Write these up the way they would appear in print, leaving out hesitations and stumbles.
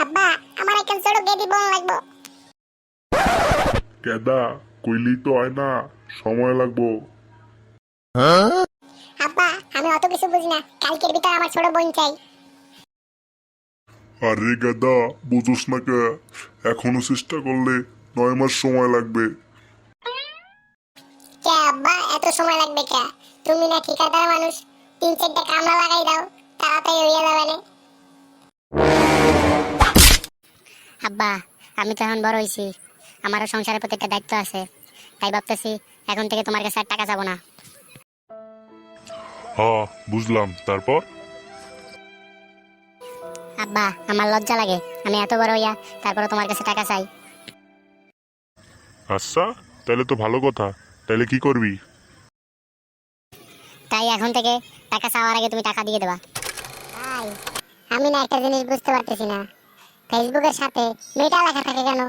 আব্বা আমার এখন ছোট গেদি বোন লাগবো। কেদা কইলি তো হয় না, সময় লাগবো। আব্বা আমি অত কিছু বুঝি না, কালকের ভিতর আমার ছোট বোন চাই। আরে গাদা, বুঝোস না কে? এখনো চেষ্টা করলে 9 মাস সময় লাগবে। কে আব্বা এত সময় লাগবে কে? তুমি না ঠিকাদার মানুষ, 3-4টা কামলা লাগাই দাও, তাড়াতাড়ি হইয়া যাবে না। আব্বা আমি তো এখন বড় হইছি, আমারও সংসারের প্রতি একটা দায়িত্ব আছে, তাই ভাবতেছি এখন থেকে তোমার কাছে আর টাকা চাবো না। হ্যাঁ বুঝলাম, তারপর? আব্বা আমার লজ্জা লাগে, আমি এত বড় হইয়া তারপরে তোমার কাছে টাকা চাই। আচ্ছা, তাহলে তো ভালো কথা। তাহলে কি করবি? তাই এখন থেকে টাকা চাওয়ার আগে তুমি টাকা দিয়ে দেবা। ভাই আমি না একটা জিনিস বুঝতে পারতেছি না, ফেসবুকের সাথে মেটা লেখা থাকে কেন?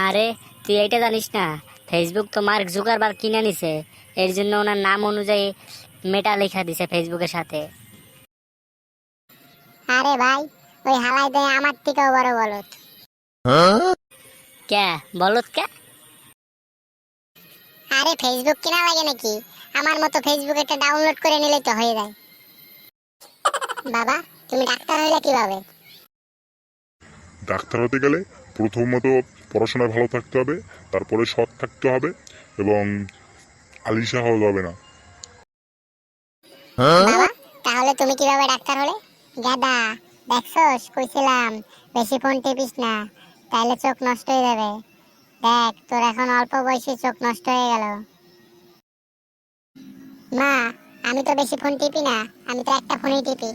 আরে তুই এইটা জানিস না, ফেসবুক তো মার্ক জুকারবার্গ কিনে নিছে, এর জন্য ওনার নাম অনুযায়ী মেটা লেখা দিছে ফেসবুকের সাথে। আরে ভাই ওই হালাই দেয় আমার থেকেও বড় বলত। কে বলত কে? আরে ফেসবুক কিনা লাগে নাকি, আমার মতো ফেসবুক একটা ডাউনলোড করে নিলেই তো হয়ে যায়। বাবা তুমি ডাক্তার হইলে কিভাবে? ডাক্তার হতে গেলে প্রথমত পড়াশোনায় ভালো থাকতে হবে, তারপরে সৎ থাকতে হবে, এবং আলিশা হওয়া যাবে না। বাবা তাহলে তুমি কিভাবে ডাক্তার হলে? গাদা দেখছস কইছিলাম বেশি ফোন টিপিস না, তাইলে চোখ নষ্ট হয়ে যাবে। দেখ তোর এখন অল্প বয়সে চোখ নষ্ট হয়ে গেল। মা আমি তো বেশি ফোন টিপি না, আমি তো একটা ফোনই টিপি।